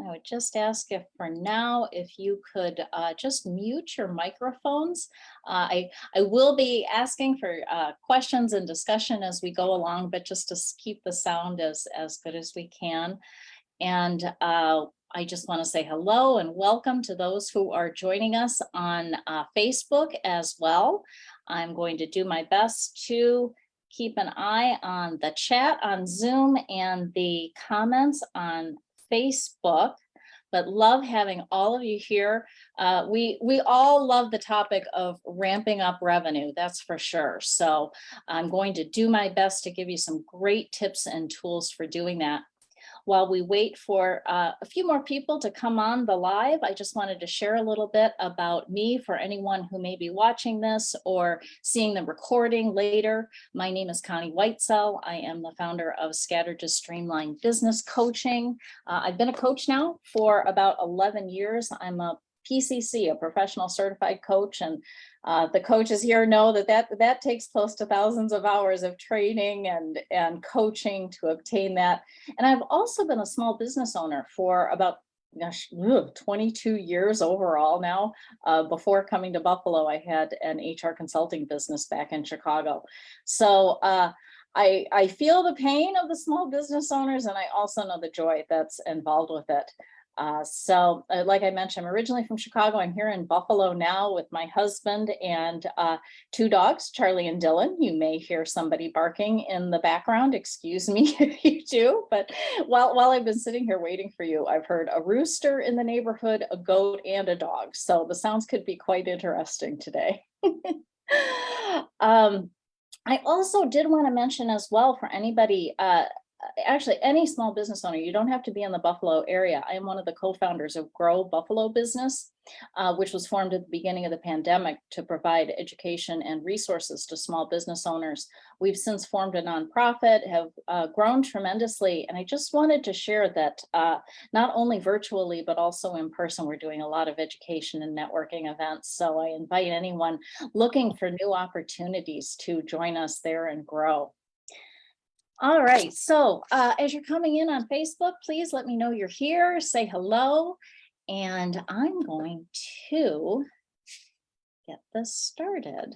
I would just ask if for now, if you could just mute your microphones. I will be asking for questions and discussion as we go along, but just to keep the sound as good as we can. And I just want to say hello and welcome to those who are joining us on Facebook as well. I'm going to do my best to keep an eye on the chat on Zoom and the comments on Facebook, but love having all of you here. We all love the topic of ramping up revenue, that's for sure. So I'm going to do my best to give you some great tips and tools for doing that. While we wait for a few more people to come on the live, I just wanted to share a little bit about me for anyone who may be watching this or seeing the recording later. My name is Connie Whitesell. I am the founder of Scattered to Streamline Business Coaching. I've been a coach now for about 11 years. I'm a PCC, a professional certified coach, and the coaches here know that takes close to thousands of hours of training and coaching to obtain that. And I've also been a small business owner for about 22 years overall now. Before coming to Buffalo, I had an HR consulting business back in Chicago. So I feel the pain of the small business owners, and I also know the joy that's involved with it. Like I mentioned, I'm originally from Chicago. I'm here in Buffalo now with my husband and two dogs, Charlie and Dylan. You may hear somebody barking in the background. Excuse me if you do. But while I've been sitting here waiting for you, I've heard a rooster in the neighborhood, a goat, and a dog. So the sounds could be quite interesting today. I also did want to mention as well for anybody, actually any small business owner, you don't have to be in the Buffalo area. I am one of the co-founders of Grow Buffalo Business, which was formed at the beginning of the pandemic to provide education and resources to small business owners. We've since formed a nonprofit, have grown tremendously. And I just wanted to share that not only virtually, but also in person, we're doing a lot of education and networking events. So I invite anyone looking for new opportunities to join us there and grow. All right, so as you're coming in on Facebook, please let me know you're here, say hello, and I'm going to get this started.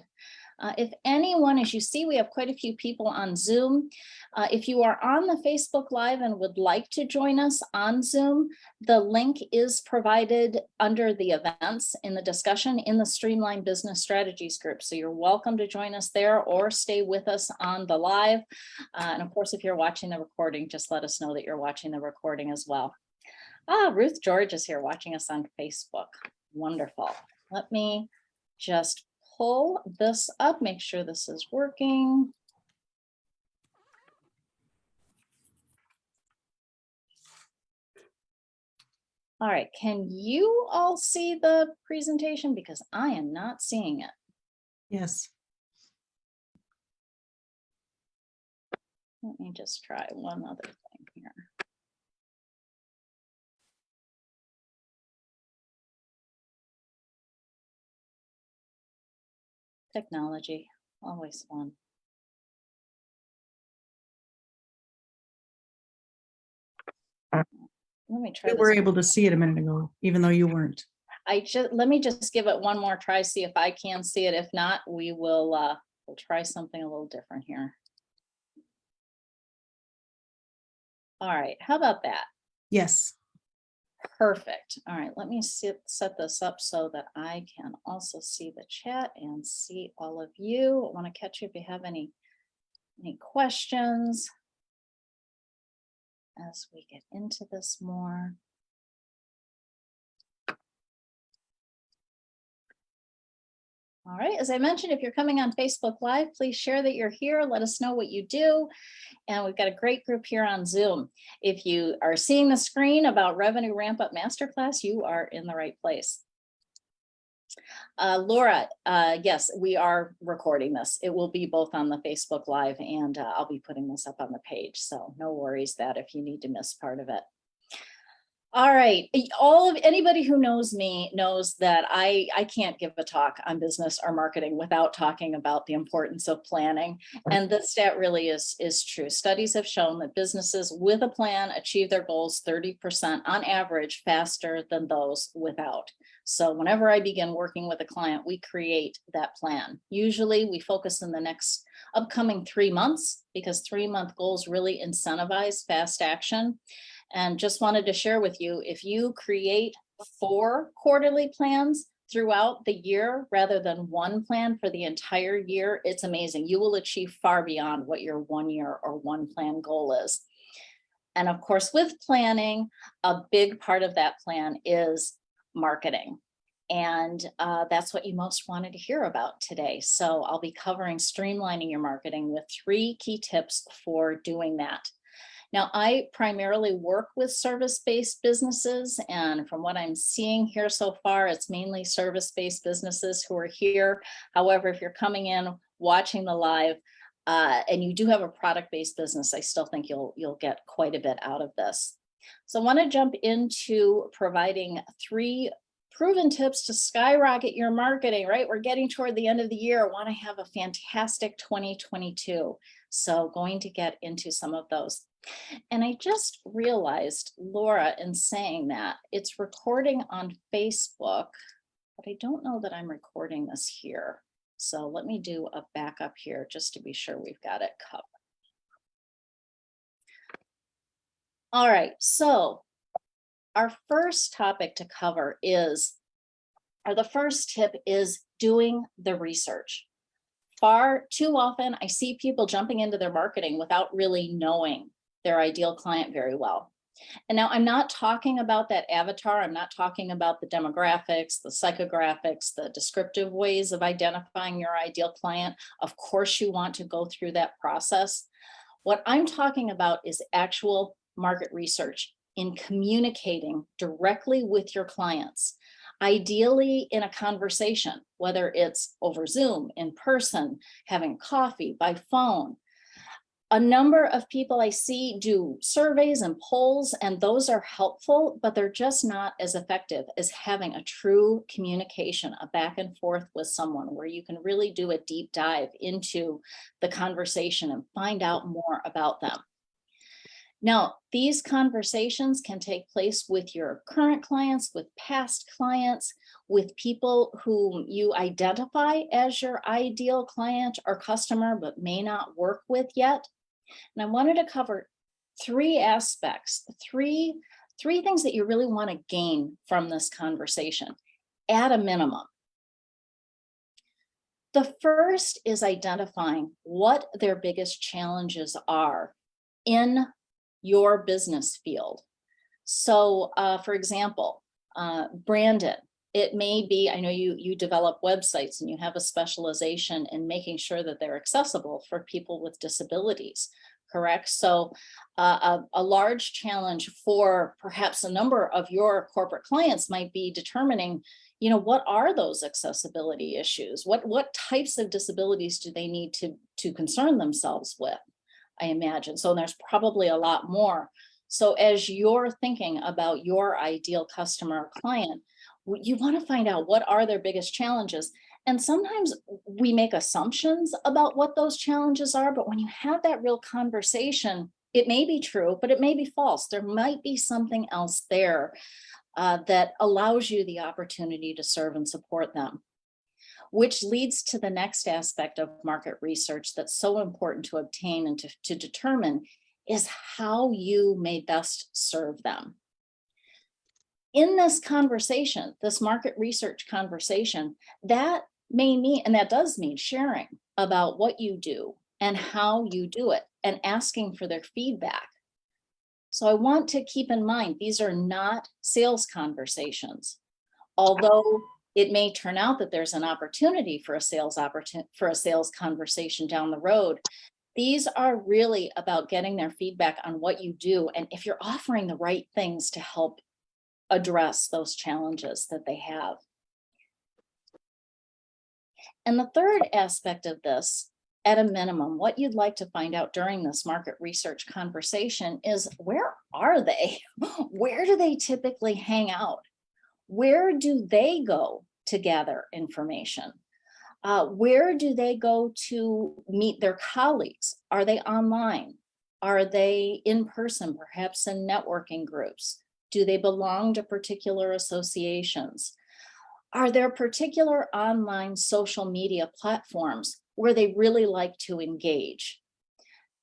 If anyone, as you see, we have quite a few people on Zoom. If you are on the Facebook Live and would like to join us on Zoom, the link is provided under the events in the discussion in the Streamline Business Strategies group. So you're welcome to join us there or stay with us on the live. And of course, if you're watching the recording, just let us know that you're watching the recording as well. Ruth George is here watching us on Facebook. Wonderful. Let me just pull this up, make sure this is working. All right, can you all see the presentation? Because I am not seeing it. Yes. Let me just try one other thing here. Technology, always fun. Let me try. We were able to see it a minute ago, even though you weren't. Let me just give it one more try, see if I can see it. If not, we will we'll try something a little different here. All right, how about that? Yes. Perfect. All right, let me set this up so that I can also see the chat and see all of you. I want to catch you if you have any questions as we get into this more. All right, as I mentioned, if you're coming on Facebook Live, please share that you're here. Let us know what you do. And we've got a great group here on Zoom. If you are seeing the screen about Revenue Ramp Up Masterclass, you are in the right place. Laura, yes, we are recording this. It will be both on the Facebook Live and I'll be putting this up on the page. So no worries that if you need to miss part of it. All right. Anybody who knows me knows that I can't give a talk on business or marketing without talking about the importance of planning. And this stat really is true. Studies have shown that businesses with a plan achieve their goals 30% on average faster than those without. So whenever I begin working with a client, we create that plan. Usually we focus in the next upcoming 3 months because 3-month goals really incentivize fast action. And just wanted to share with you, if you create 4 quarterly plans throughout the year rather than one plan for the entire year, it's amazing. You will achieve far beyond what your 1 year or one plan goal is. And of course, with planning, a big part of that plan is marketing. And that's what you most wanted to hear about today. So I'll be covering streamlining your marketing with 3 key tips for doing that. Now, I primarily work with service-based businesses, and from what I'm seeing here so far, it's mainly service-based businesses who are here. However, if you're coming in, watching the live, and you do have a product-based business, I still think you'll get quite a bit out of this. So I want to jump into providing 3 proven tips to skyrocket your marketing, right? We're getting toward the end of the year. I want to have a fantastic 2022. So going to get into some of those. And I just realized, Laura, in saying that, it's recording on Facebook, but I don't know that I'm recording this here. So let me do a backup here just to be sure we've got it covered. All right, so our first topic to cover the first tip is doing the research. Far too often, I see people jumping into their marketing without really knowing their ideal client very well. And now I'm not talking about that avatar. I'm not talking about the demographics, the psychographics, the descriptive ways of identifying your ideal client. Of course, you want to go through that process. What I'm talking about is actual market research in communicating directly with your clients, ideally in a conversation, whether it's over Zoom, in person, having coffee, by phone. A number of people I see do surveys and polls, and those are helpful, but they're just not as effective as having a true communication, a back and forth with someone where you can really do a deep dive into the conversation and find out more about them. Now, these conversations can take place with your current clients, with past clients, with people whom you identify as your ideal client or customer, but may not work with yet. And I wanted to cover 3 aspects, three things that you really want to gain from this conversation at a minimum. The first is identifying what their biggest challenges are in your business field. So for example, Brandon, it may be, I know you develop websites and you have a specialization in making sure that they're accessible for people with disabilities, correct? So a large challenge for perhaps a number of your corporate clients might be determining, what are those accessibility issues? What types of disabilities do they need to concern themselves with? I imagine. So there's probably a lot more. So as you're thinking about your ideal customer or client, you want to find out what are their biggest challenges. And sometimes we make assumptions about what those challenges are, but when you have that real conversation, it may be true, but it may be false. There might be something else there that allows you the opportunity to serve and support them. Which leads to the next aspect of market research that's so important to obtain and to determine is how you may best serve them. In this conversation, this market research conversation, that may mean, and that does mean sharing about what you do and how you do it and asking for their feedback. So I want to keep in mind, these are not sales conversations. Although it may turn out that there's an opportunity for a sales conversation down the road, these are really about getting their feedback on what you do and if you're offering the right things to help address those challenges that they have. And the third aspect of this at a minimum, what you'd like to find out during this market research conversation is, where are they? Where do they typically hang out? Where do they go to gather information? Where do they go to meet their colleagues? Are they online? Are they in person, perhaps in networking groups? Do they belong to particular associations? Are there particular online social media platforms where they really like to engage?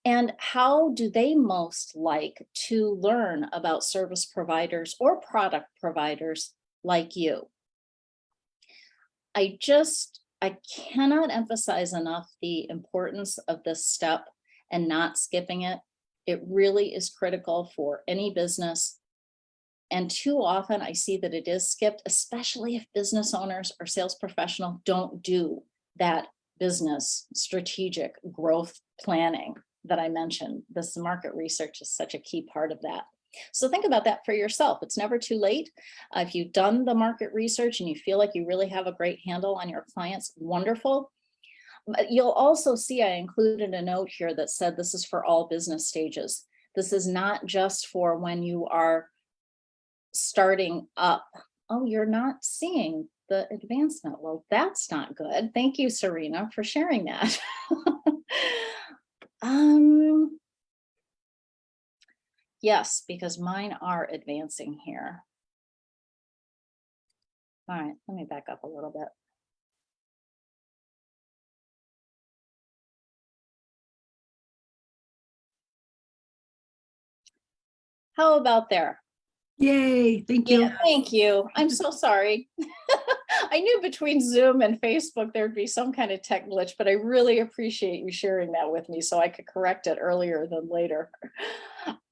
And how do they most like to learn about service providers or product providers like you? I cannot emphasize enough the importance of this step and not skipping it. It really is critical for any business. And too often I see that it is skipped, especially if business owners or sales professional don't do that business strategic growth planning that I mentioned. This market research is such a key part of that. So think about that for yourself. It's never too late. If you've done the market research and you feel like you really have a great handle on your clients, wonderful. But you'll also see I included a note here that said this is for all business stages. This is not just for when you are starting up. Oh, you're not seeing the advancement. Well, that's not good. Thank you, Serena, for sharing that. um, yes, because mine are advancing here. All right, let me back up a little bit. How about there? Yay, thank you. Yeah, thank you. I'm so sorry. I knew between Zoom and Facebook there'd be some kind of tech glitch, but I really appreciate you sharing that with me so I could correct it earlier than later.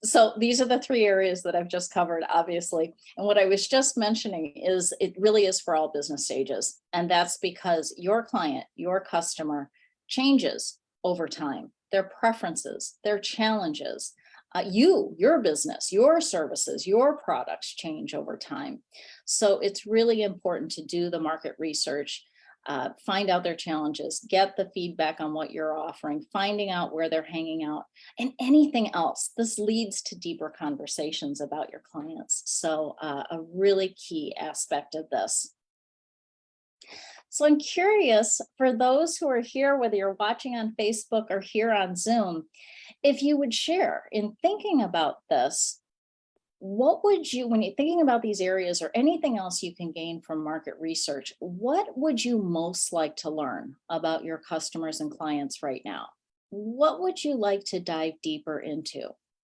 So these are the three areas that I've just covered, obviously. And what I was just mentioning is it really is for all business stages. And that's because your client, your customer changes over time, their preferences, their challenges. Your business, your services, your products change over time. So it's really important to do the market research, find out their challenges, get the feedback on what you're offering, finding out where they're hanging out, and anything else. This leads to deeper conversations about your clients. So a really key aspect of this. So I'm curious, for those who are here, whether you're watching on Facebook or here on Zoom, if you would share in thinking about this, what would you, when you're thinking about these areas or anything else you can gain from market research, what would you most like to learn about your customers and clients right now? What would you like to dive deeper into?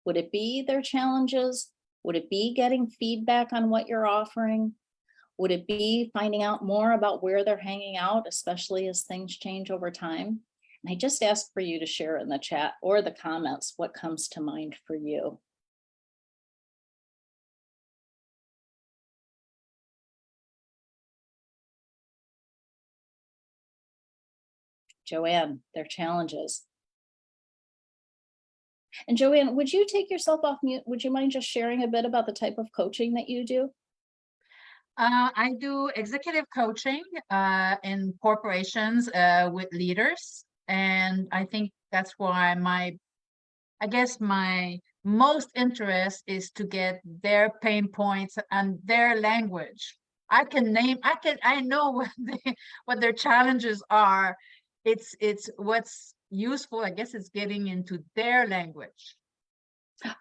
Would it be their challenges? Would it be getting feedback on what you're offering? Would it be finding out more about where they're hanging out, especially as things change over time? And I just ask for you to share in the chat or the comments what comes to mind for you. Joanne, their challenges. And Joanne, would you take yourself off mute? Would you mind just sharing a bit about the type of coaching that you do? I do executive coaching in corporations with leaders. And I think that's why I guess my most interest is to get their pain points and their language. I know what their challenges are. It's what's useful, I guess, is getting into their language.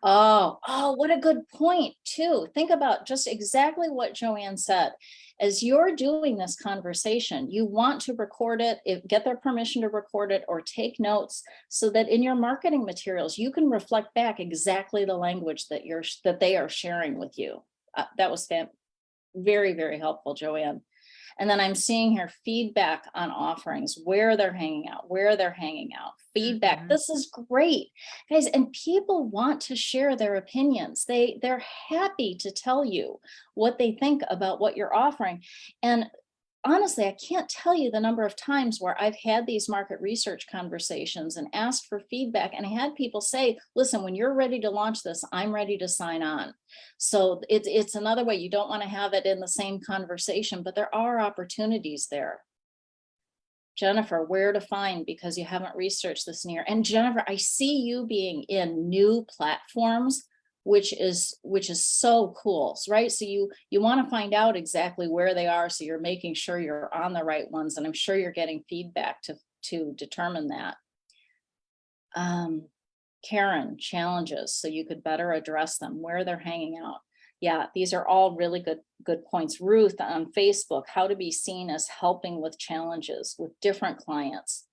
Oh, what a good point too. Think about just exactly what Joanne said. As you're doing this conversation, you want to record it, get their permission to record it or take notes so that in your marketing materials, you can reflect back exactly the language that they are sharing with you. That was very, very helpful, Joanne. And then I'm seeing here feedback on offerings, where they're hanging out, feedback. Mhm. This is great, guys. And people want to share their opinions. They're happy to tell you what they think about what you're offering. And honestly, I can't tell you the number of times where I've had these market research conversations and asked for feedback. And I had people say, listen, when you're ready to launch this, I'm ready to sign on. So it's another way. You don't want to have it in the same conversation, but there are opportunities there. Jennifer, where to find, because you haven't researched this near. And Jennifer, I see you being in new platforms, which is so cool, right? So you want to find out exactly where they are, so you're making sure you're on the right ones, and I'm sure you're getting feedback to determine that. Karen, challenges, so you could better address them, where they're hanging out. Yeah, these are all really good points. Ruth on Facebook, how to be seen as helping with challenges with different clients.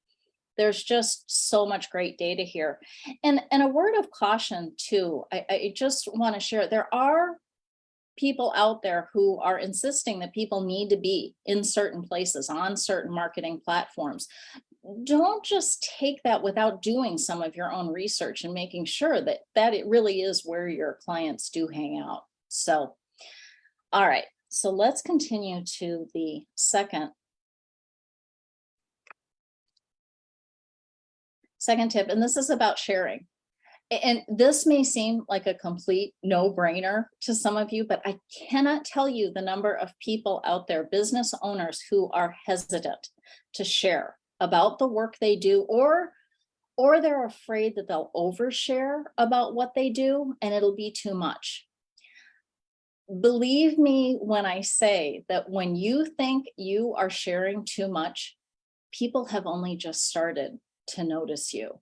There's just so much great data here. And a word of caution too, I just want to share, there are people out there who are insisting that people need to be in certain places on certain marketing platforms. Don't just take that without doing some of your own research and making sure that it really is where your clients do hang out. So, all right, so let's continue to the second tip, and this is about sharing. And this may seem like a complete no-brainer to some of you, but I cannot tell you the number of people out there, business owners, who are hesitant to share about the work they do, or they're afraid that they'll overshare about what they do and it'll be too much. Believe me when I say that when you think you are sharing too much, people have only just started to notice you.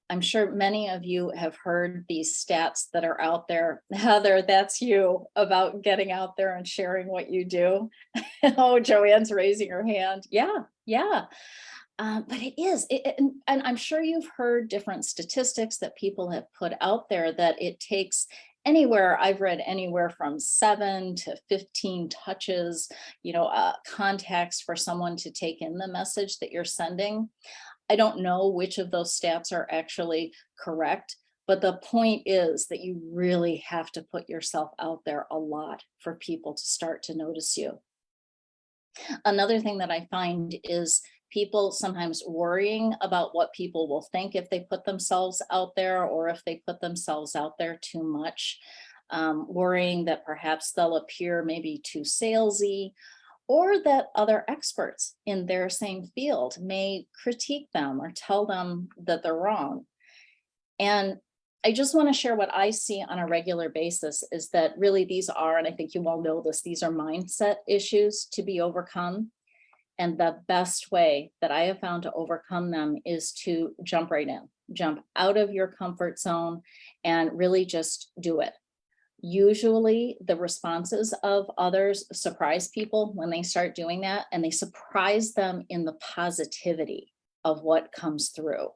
I'm sure many of you have heard these stats that are out there. Heather, that's you, about getting out there and sharing what you do. Oh, Joanne's raising her hand. Yeah. But it is, and I'm sure you've heard different statistics that people have put out there, that it takes anywhere, I've read anywhere from 7 to 15 touches, contacts for someone to take in the message that you're sending. I don't know which of those stats are actually correct, but the point is that you really have to put yourself out there a lot for people to start to notice you. Another thing that I find is people sometimes worrying about what people will think if they put themselves out there, or if they put themselves out there too much, worrying that perhaps they'll appear maybe too salesy, or that other experts in their same field may critique them or tell them that they're wrong. And I just want to share what I see on a regular basis is that really these are, and I think you all know this, these are mindset issues to be overcome. And the best way that I have found to overcome them is to jump right in, jump out of your comfort zone and really just do it. Usually the responses of others surprise people when they start doing that, and they surprise them in the positivity of what comes through.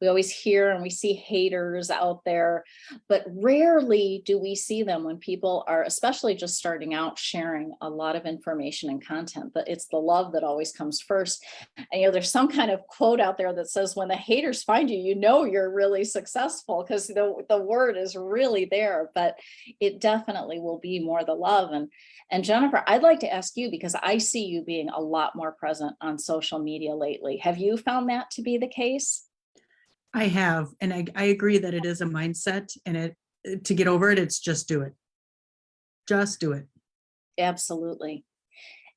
We always hear and we see haters out there, but rarely do we see them when people are, especially just starting out, sharing a lot of information and content. But it's the love that always comes first. And there's some kind of quote out there that says, when the haters find you, you're really successful, because the word is really there. But it definitely will be more the love. And Jennifer, I'd like to ask you, because I see you being a lot more present on social media lately. Have you found that to be the case? I have, and I agree that it is a mindset, and to get over it, it's just do it. Just do it. Absolutely.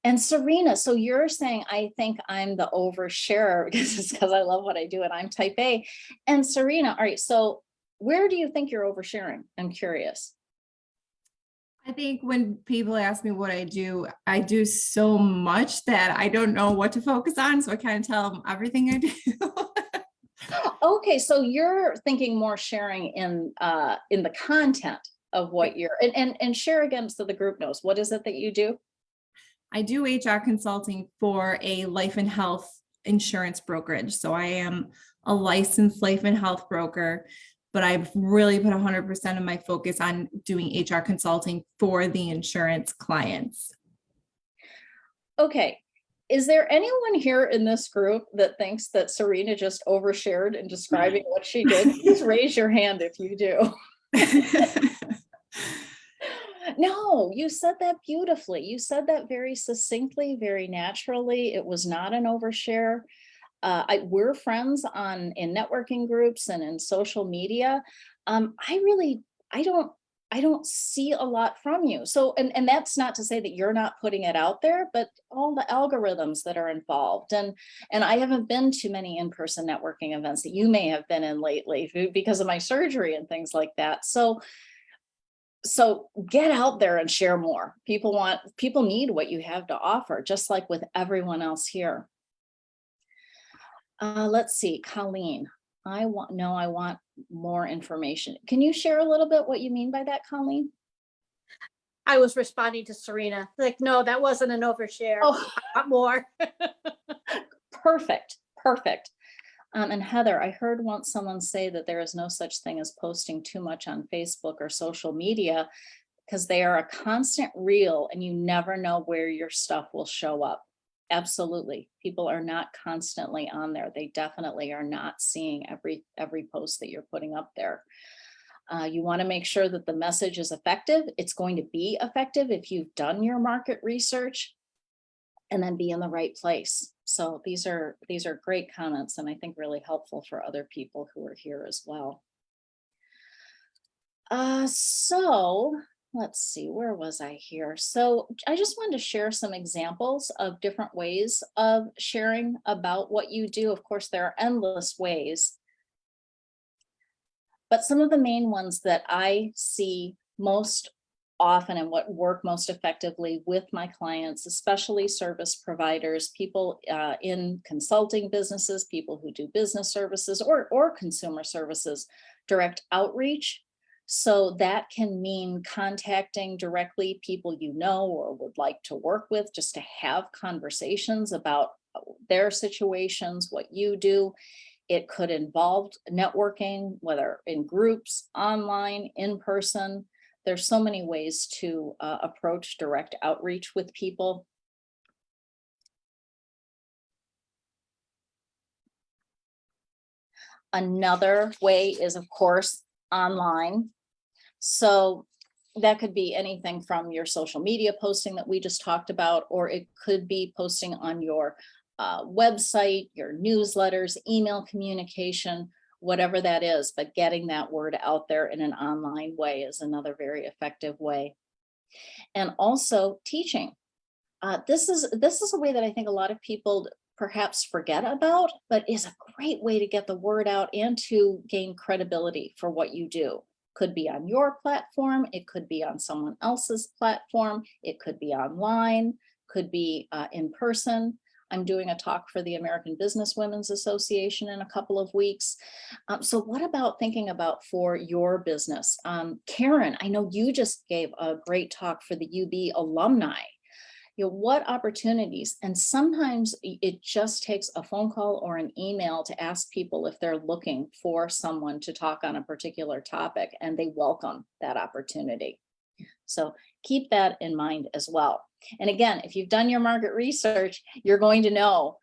And Serena, so you're saying, I think I'm the oversharer because I love what I do and I'm type A. And Serena, all right, so where do you think you're oversharing? I'm curious. I think when people ask me what I do so much that I don't know what to focus on. So I kind of tell them everything I do. Okay, so you're thinking more sharing in the content of what you're, and share again so the group knows, what is it that you do? I do HR consulting for a life and health insurance brokerage. So I am a licensed life and health broker, but I've really put 100% of my focus on doing HR consulting for the insurance clients. Okay. Is there anyone here in this group that thinks that Serena just overshared in describing what she did? Please raise your hand if you do. No, you said that beautifully. You said that very succinctly, very naturally. It was not an overshare. We're friends in networking groups and in social media. I I don't see a lot from you. So, and that's not to say that you're not putting it out there, but all the algorithms that are involved. And I haven't been to many in-person networking events that you may have been in lately because of my surgery and things like that. So get out there and share more. People need what you have to offer, just like with everyone else here. Let's see, Colleen, I want more information. Can you share a little bit what you mean by that, Colleen? I was responding to Serena, like, no, that wasn't an overshare. Oh, I want more. perfect, perfect. And Heather, I heard once someone say that there is no such thing as posting too much on Facebook or social media because they are a constant reel and you never know where your stuff will show up. Absolutely. People are not constantly on there. They definitely are not seeing every post that you're putting up there. You want to make sure that the message is effective. It's going to be effective if you've done your market research and then be in the right place. So these are great comments and I think really helpful for other people who are here as well. So let's see, where was I here? So I just wanted to share some examples of different ways of sharing about what you do. Of course, there are endless ways, but some of the main ones that I see most often and what work most effectively with my clients, especially service providers, people in consulting businesses, people who do business services or consumer services, direct outreach. So that can mean contacting directly people you know or would like to work with, just to have conversations about their situations, what you do. It could involve networking, whether in groups, online, in person. There's so many ways to approach direct outreach with people. Another way is, of course, online. So that could be anything from your social media posting that we just talked about, or it could be posting on your website, your newsletters, email communication, whatever that is, but getting that word out there in an online way is another very effective way. And also teaching. This is a way that I think a lot of people perhaps forget about, but is a great way to get the word out and to gain credibility for what you do. Could be on your platform, it could be on someone else's platform, it could be online, could be in person. I'm doing a talk for the American Business Women's Association in a couple of weeks. So what about thinking about for your business? Karen, I know you just gave a great talk for the UB alumni. You know, what opportunities, and sometimes it just takes a phone call or an email to ask people if they're looking for someone to talk on a particular topic, and they welcome that opportunity. So keep that in mind as well. And again, if you've done your market research, you're going to know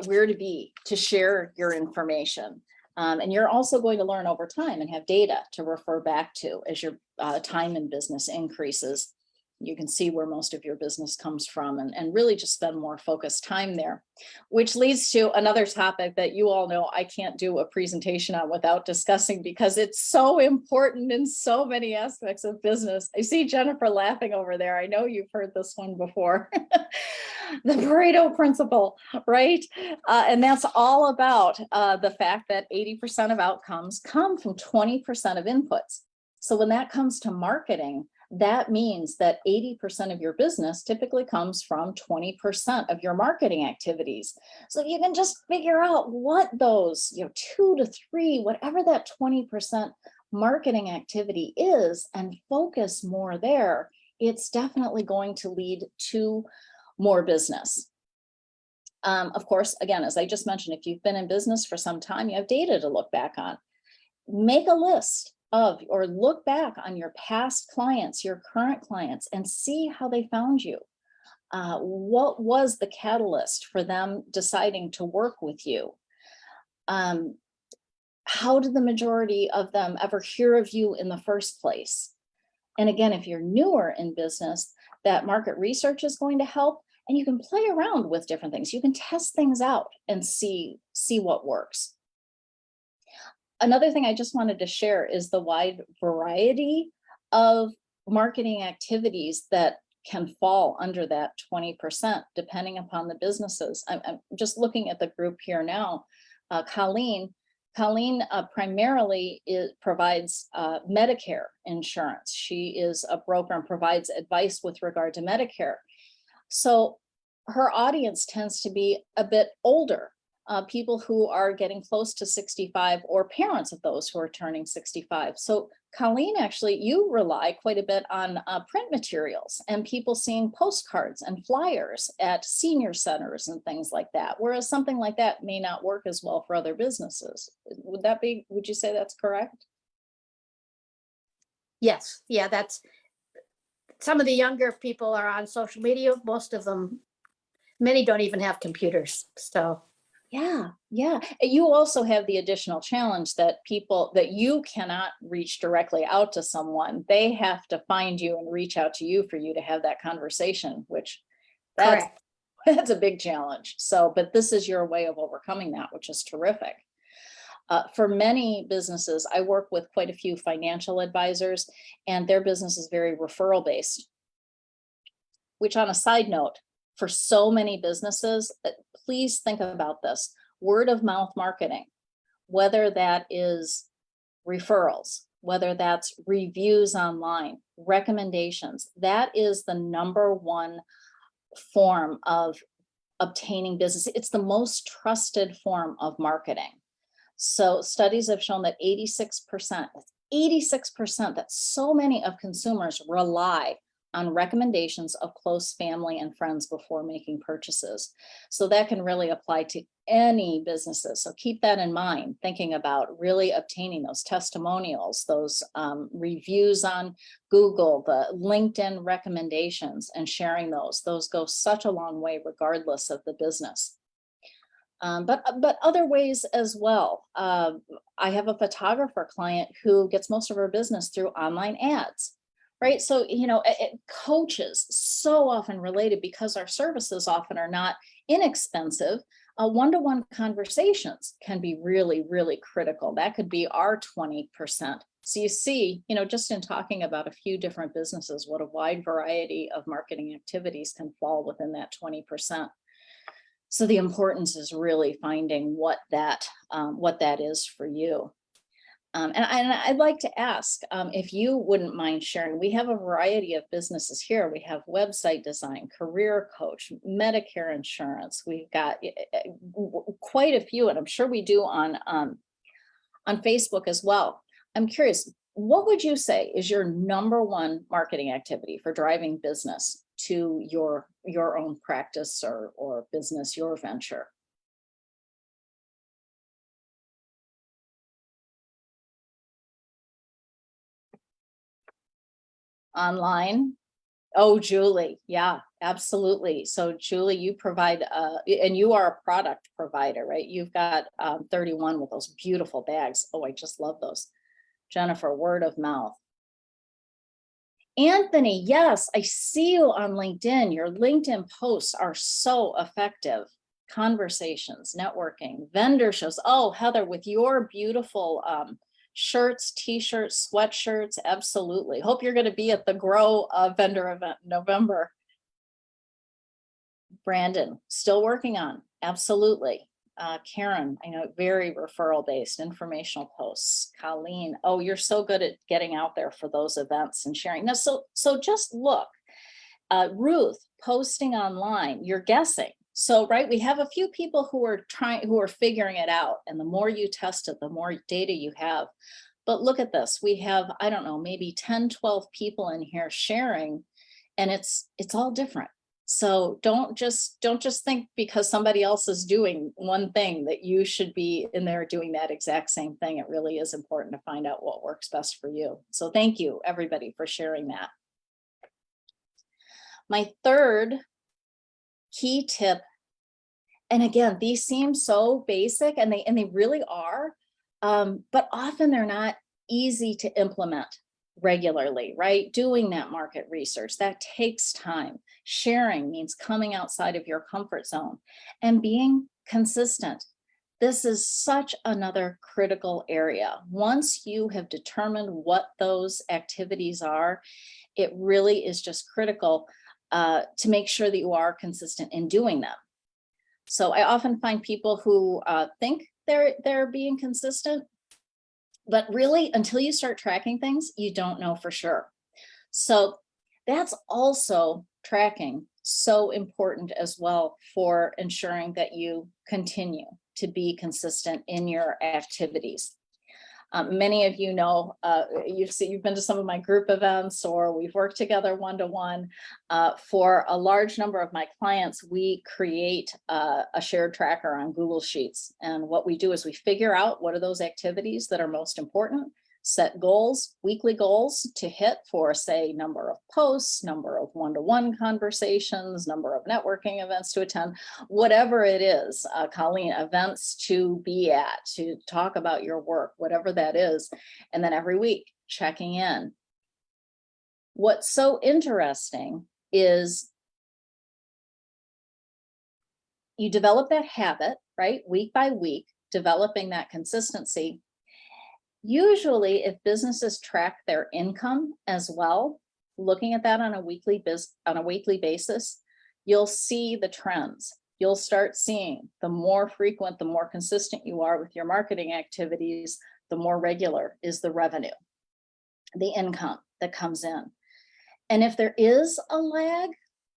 where to be to share your information. And you're also going to learn over time and have data to refer back to as your time in business increases. You can see where most of your business comes from and really just spend more focused time there, which leads to another topic that you all know I can't do a presentation on without discussing because it's so important in so many aspects of business. I see Jennifer laughing over there. I know you've heard this one before. The Pareto principle, right? And that's all about the fact that 80% of outcomes come from 20% of inputs. So when that comes to marketing, that means that 80% of your business typically comes from 20% of your marketing activities. So you can just figure out what those, 2 to 3, whatever that 20% marketing activity is, and focus more there. It's definitely going to lead to more business. Of course, again, as I just mentioned, if you've been in business for some time, you have data to look back on. Make a list of, or look back on your past clients, your current clients, and see how they found you. What was the catalyst for them deciding to work with you? How did the majority of them ever hear of you in the first place? And again, if you're newer in business, that market research is going to help, and you can play around with different things. You can test things out and see what works. Another thing I just wanted to share is the wide variety of marketing activities that can fall under that 20%, depending upon the businesses. I'm just looking at the group here now. Colleen primarily provides Medicare insurance. She is a broker and provides advice with regard to Medicare. So her audience tends to be a bit older, people who are getting close to 65 or parents of those who are turning 65. So Colleen, actually, you rely quite a bit on print materials and people seeing postcards and flyers at senior centers and things like that, whereas something like that may not work as well for other businesses. Would you say that's correct? Yes, yeah, that's, some of the younger people are on social media, most of them, many don't even have computers, so. Yeah, yeah. You also have the additional challenge that you cannot reach directly out to someone. They have to find you and reach out to you for you to have that conversation, which Correct. that's a big challenge. So, but this is your way of overcoming that, which is terrific. For many businesses, I work with quite a few financial advisors, and their business is very referral based. Which, on a side note, for so many businesses, please think about this: word of mouth marketing, whether that is referrals, whether that's reviews online, recommendations, that is the number one form of obtaining business. It's the most trusted form of marketing. So studies have shown that 86%, that so many of consumers rely on recommendations of close family and friends before making purchases. So that can really apply to any businesses. So keep that in mind, thinking about really obtaining those testimonials, those reviews on Google, the LinkedIn recommendations, and sharing those. Those go such a long way regardless of the business. But other ways as well. I have a photographer client who gets most of her business through online ads. Right. So, coaches so often related, because our services often are not inexpensive. One-to-one conversations can be really, really critical. That could be our 20%. So you see, just in talking about a few different businesses, what a wide variety of marketing activities can fall within that 20%. So the importance is really finding what that is for you. And I'd like to ask if you wouldn't mind sharing. We have a variety of businesses here. We have website design, career coach, Medicare insurance. We've got quite a few, and I'm sure we do on Facebook as well. I'm curious, what would you say is your number one marketing activity for driving business to your own practice or business, your venture? Online. Oh, Julie. Yeah, absolutely. So Julie, you provide, and you are a product provider, right? You've got 31 with those beautiful bags. Oh, I just love those. Jennifer, word of mouth. Anthony, yes, I see you on LinkedIn. Your LinkedIn posts are so effective. Conversations, networking, vendor shows. Oh, Heather, with your beautiful shirts, t-shirts, sweatshirts, absolutely. Hope you're going to be at the Grow vendor event in November. Brandon, still working on, absolutely. Karen, I know, very referral based, informational posts. Colleen, oh, you're so good at getting out there for those events and sharing. Now, so just look. Ruth, posting online, you're guessing. So, right, we have a few people who are figuring it out, and the more you test it, the more data you have. But look at this, we have, I don't know, maybe 10, 12 people in here sharing, and it's all different. So don't just think because somebody else is doing one thing that you should be in there doing that exact same thing. It really is important to find out what works best for you. So thank you, everybody, for sharing that. My third key tip, and again, these seem so basic, and they really are, but often they're not easy to implement regularly, right? Doing that market research, that takes time. Sharing means coming outside of your comfort zone and being consistent. This is such another critical area. Once you have determined what those activities are, it really is just critical to make sure that you are consistent in doing them. So I often find people who think they're being consistent, but really until you start tracking things, you don't know for sure. So that's also tracking so important as well for ensuring that you continue to be consistent in your activities. Many of you know, you've been to some of my group events, or we've worked together one-to-one. For a large number of my clients, we create a shared tracker on Google Sheets. And what we do is we figure out what are those activities that are most important, set goals, weekly goals to hit for, say, number of posts, number of one-to-one conversations, number of networking events to attend, whatever it is, Colleen, events to be at, to talk about your work, whatever that is. And then every week checking in. What's so interesting is you develop that habit, right? Week by week, developing that consistency. Usually, if businesses track their income as well, looking at that on a weekly basis, you'll see the trends. You'll start seeing the more frequent, the more consistent you are with your marketing activities, the more regular is the revenue, the income that comes in. And if there is a lag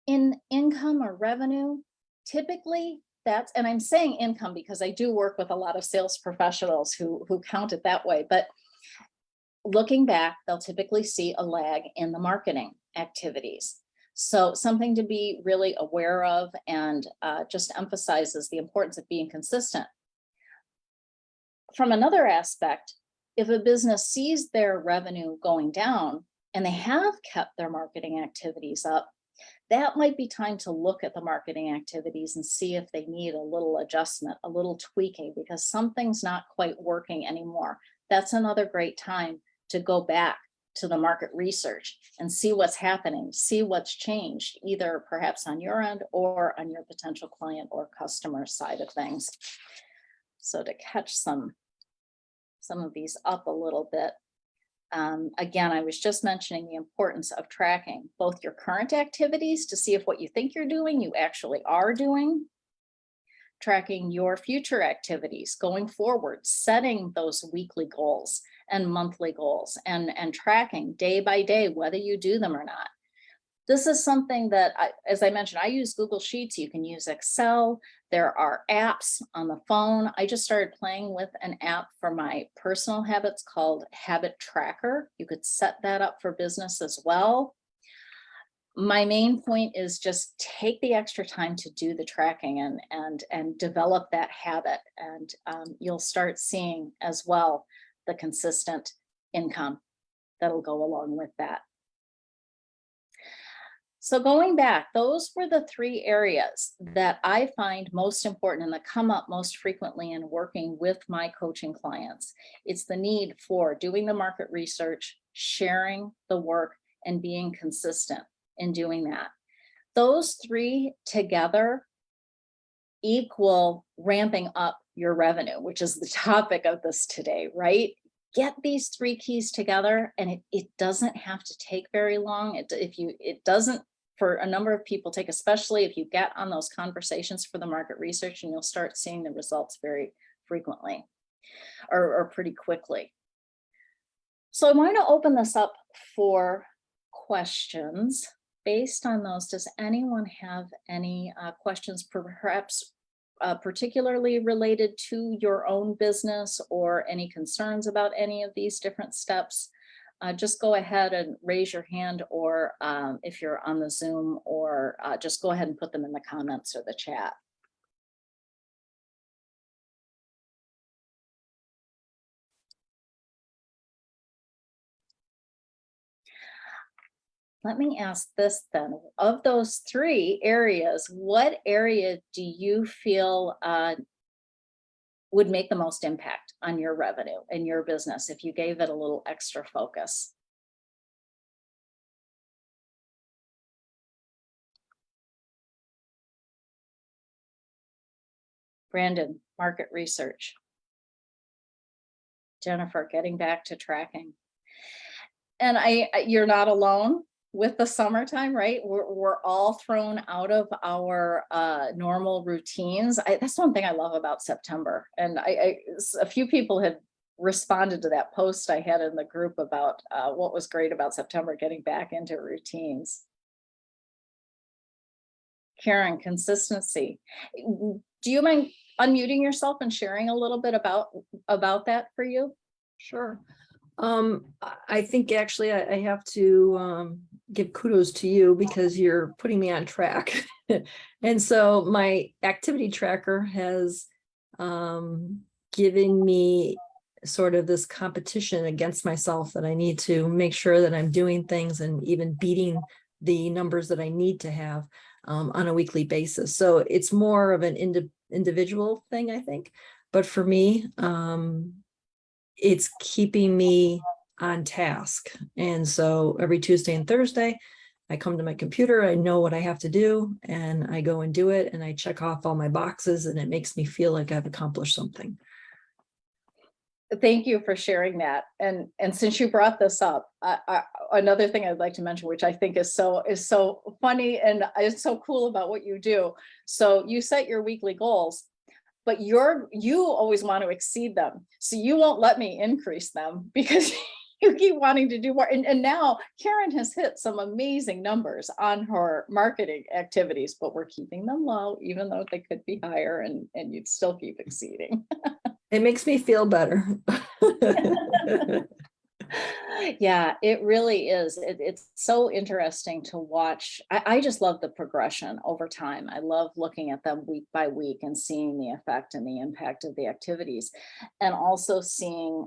in income or revenue, typically that's, and I'm saying income because I do work with a lot of sales professionals who count it that way, but looking back, they'll typically see a lag in the marketing activities. So something to be really aware of, and just emphasizes the importance of being consistent. From another aspect, if a business sees their revenue going down and they have kept their marketing activities up, that might be time to look at the marketing activities and see if they need a little adjustment, a little tweaking, because something's not quite working anymore. That's another great time to go back to the market research and see what's happening, see what's changed, either perhaps on your end or on your potential client or customer side of things. So to catch some of these up a little bit. Again, I was just mentioning the importance of tracking both your current activities to see if what you think you're doing, you actually are doing. Tracking your future activities going forward, setting those weekly goals and monthly goals, and tracking day by day whether you do them or not. This is something that, as I mentioned, I use Google Sheets. You can use Excel. There are apps on the phone. I just started playing with an app for my personal habits called Habit Tracker. You could set that up for business as well. My main point is just take the extra time to do the tracking and develop that habit. And you'll start seeing as well the consistent income that'll go along with that. So going back, those were the three areas that I find most important and that come up most frequently in working with my coaching clients. It's the need for doing the market research, sharing the work, and being consistent in doing that. Those three together equal ramping up your revenue, which is the topic of this today, right? Get these three keys together, and it doesn't have to take very long. It doesn't, for a number of people, take, especially if you get on those conversations for the market research, and you'll start seeing the results very frequently or pretty quickly. So I want to open this up for questions based on those. Does anyone have any questions, perhaps particularly related to your own business, or any concerns about any of these different steps? Just go ahead and raise your hand, or if you're on the Zoom, or just go ahead and put them in the comments or the chat. Let me ask this then. Of those three areas, what area do you feel would make the most impact on your revenue and your business if you gave it a little extra focus? Brandon, market research. Jennifer, getting back to tracking. And you're not alone with the summertime, right? We're all thrown out of our normal routines. That's one thing I love about September. And a few people had responded to that post I had in the group about what was great about September, getting back into routines. Karen, consistency. Do you mind unmuting yourself and sharing a little bit about that for you? Sure. I think actually I have to give kudos to you because you're putting me on track. And so my activity tracker has given me sort of this competition against myself that I need to make sure that I'm doing things and even beating the numbers that I need to have on a weekly basis. So it's more of an individual thing, I think. But for me, it's keeping me on task. And so every Tuesday and Thursday, I come to my computer, I know what I have to do, and I go and do it, and I check off all my boxes, and it makes me feel like I've accomplished something. Thank you for sharing that. And since you brought this up, another thing I'd like to mention, which I think is so funny and is so cool about what you do. So you set your weekly goals, but you always want to exceed them. So you won't let me increase them because you keep wanting to do more. And now Karen has hit some amazing numbers on her marketing activities, but we're keeping them low, even though they could be higher, and you'd still keep exceeding. It makes me feel better. Yeah, it really is. It's so interesting to watch. I just love the progression over time. I love looking at them week by week and seeing the effect and the impact of the activities, and also seeing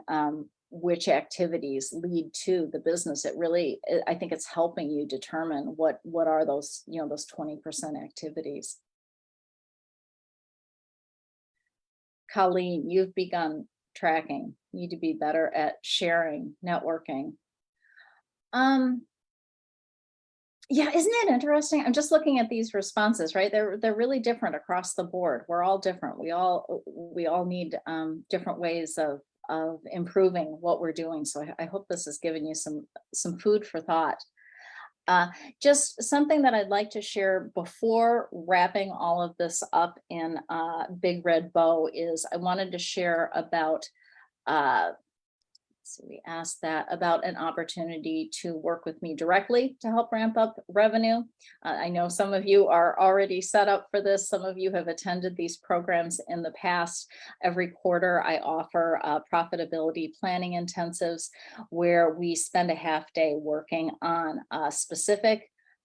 which activities lead to the business. I think it's helping you determine what are those, those 20% activities. Colleen, you've begun tracking. You need to be better at sharing, networking. Yeah, isn't it interesting? I'm just looking at these responses, right? They're really different across the board. We're all different. We all need different ways of improving what we're doing. So I hope this has given you some food for thought. Just something that I'd like to share before wrapping all of this up in a big red bow is I wanted to share about, so we asked that about an opportunity to work with me directly to help ramp up revenue. I know some of you are already set up for this. Some of you have attended these programs in the past. Every quarter I offer profitability planning intensives where we spend a half day working on a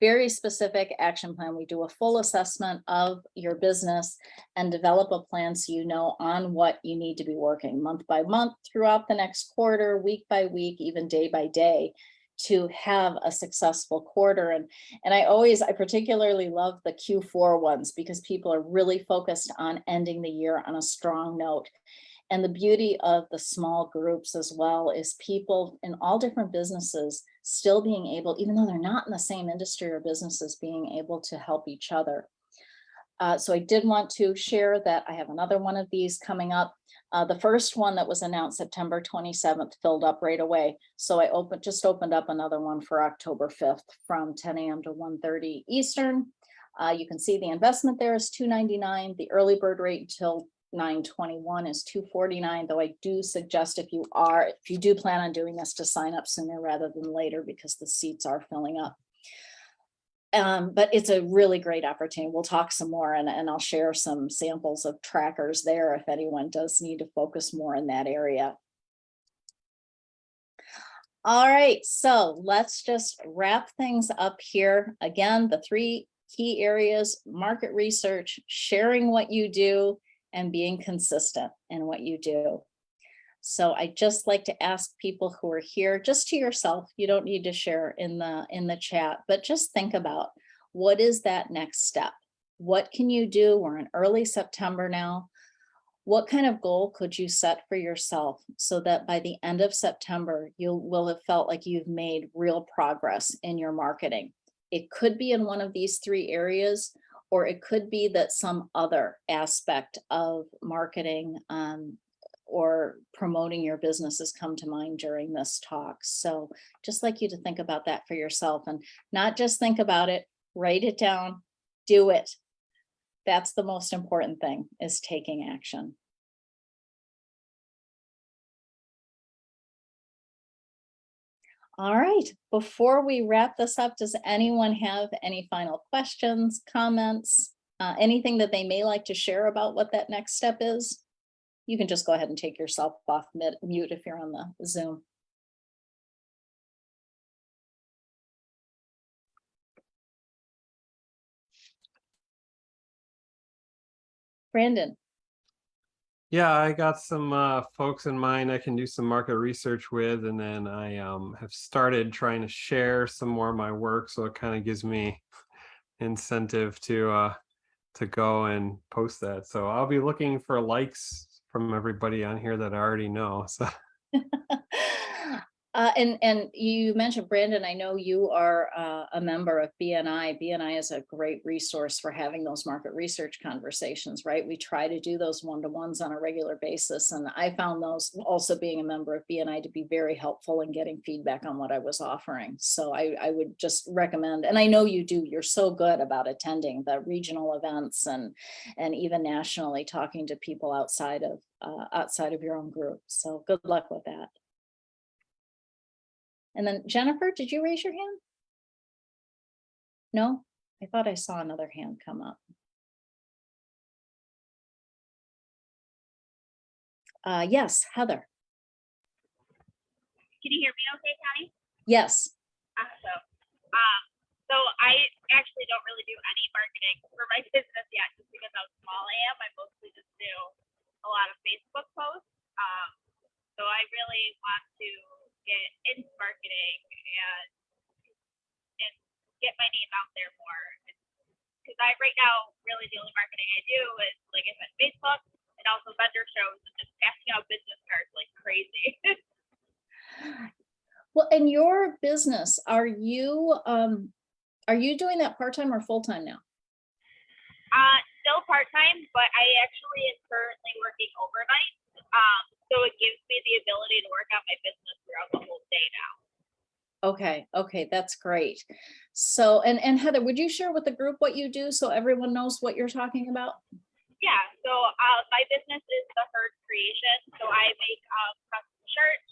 very specific action plan. We do a full assessment of your business and develop a plan so you know on what you need to be working month by month throughout the next quarter, week by week, even day by day, to have a successful quarter. And I particularly love the Q4 ones because people are really focused on ending the year on a strong note. And the beauty of the small groups as well is people in all different businesses still being able, even though they're not in the same industry or businesses, being able to help each other. So I did want to share that I have another one of these coming up. The first one that was announced September 27th filled up right away. So I just opened up another one for October 5th from 10 a.m. to 1:30 Eastern. You can see the investment there is $299. The early bird rate until 9/21 is $249, though I do suggest if you do plan on doing this to sign up sooner rather than later because the seats are filling up. But it's a really great opportunity. We'll talk some more and I'll share some samples of trackers there if anyone does need to focus more in that area. All right, so let's just wrap things up here. Again, the 3 key areas: market research, sharing what you do, and being consistent in what you do. So I just like to ask people who are here, just to yourself, you don't need to share in the chat, but just think about what is that next step? What can you do? We're in early September now. What kind of goal could you set for yourself so that by the end of September, you will have felt like you've made real progress in your marketing? It could be in one of these 3 areas, or it could be that some other aspect of marketing or promoting your business has come to mind during this talk. So just like you to think about that for yourself, and not just think about it, write it down, do it. That's the most important thing, is taking action. All right, before we wrap this up, does anyone have any final questions, comments, anything that they may like to share about what that next step is? You can just go ahead and take yourself off mute if you're on the Zoom. Brandon. Yeah, I got some folks in mind I can do some market research with, and then I have started trying to share some more of my work, so it kind of gives me incentive to go and post that. So I'll be looking for likes from everybody on here that I already know. So And you mentioned, Brandon, I know you are a member of BNI. BNI is a great resource for having those market research conversations, right? We try to do those one-to-ones on a regular basis. And I found those, also being a member of BNI, to be very helpful in getting feedback on what I was offering. So I would just recommend, and I know you do, you're so good about attending the regional events and even nationally talking to people outside of your own group. So good luck with that. And then Jennifer, did you raise your hand? No, I thought I saw another hand come up. Yes, Heather. Can you hear me okay, Connie? Yes. Awesome. So I actually don't really do any marketing for my business yet, just because how small I am. I mostly just do a lot of Facebook posts. So I really want to get into marketing and get my name out there more. Because right now, really the only marketing I do is, like I said, Facebook, and also vendor shows and just passing out business cards like crazy. Well, in your business, are you doing that part-time or full-time now? Still part-time, but I actually am currently working overnight. So it gives me the ability to work on my business throughout the whole day now. Okay, that's great. So, and Heather, would you share with the group what you do so everyone knows what you're talking about? Yeah, so my business is the Herd Creation. So I make custom shirts.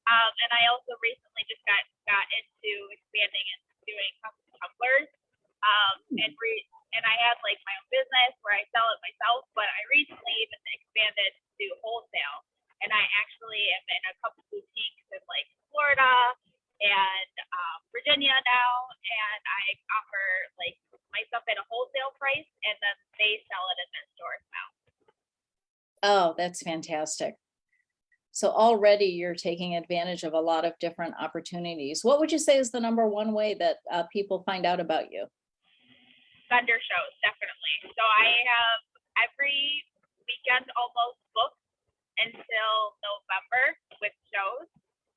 And I also recently just got into expanding and doing custom tumblers. And I had like my own business where I sell it myself, but I recently even expanded to wholesale. And I actually am in a couple boutiques in like Florida and Virginia now, and I offer like my stuff at a wholesale price, and then they sell it in their stores now. Oh, that's fantastic. So already you're taking advantage of a lot of different opportunities. What would you say is the number one way that people find out about you? Vendor shows, definitely. So I have every weekend almost booked until November with shows.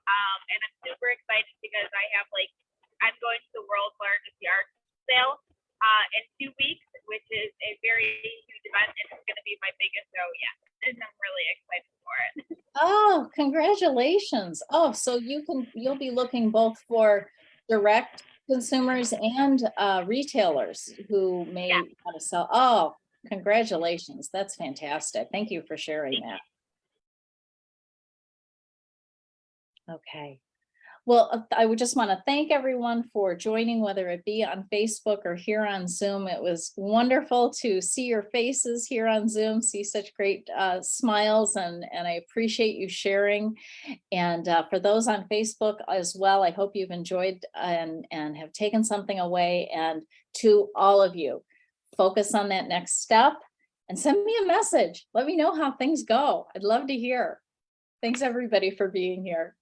And I'm super excited because I'm going to the world's largest yard sale in 2 weeks, which is a very huge event, and it's going to be my biggest show yet. And I'm really excited for it. Oh, congratulations. Oh, so you'll be looking both for direct consumers and retailers who may want to sell. Oh, congratulations. That's fantastic. Thank you for sharing that. Okay. Well, I would just want to thank everyone for joining, whether it be on Facebook or here on Zoom. It was wonderful to see your faces here on Zoom, see such great smiles, and I appreciate you sharing. And for those on Facebook as well, I hope you've enjoyed and have taken something away. And to all of you, focus on that next step and send me a message. Let me know how things go. I'd love to hear. Thanks everybody for being here.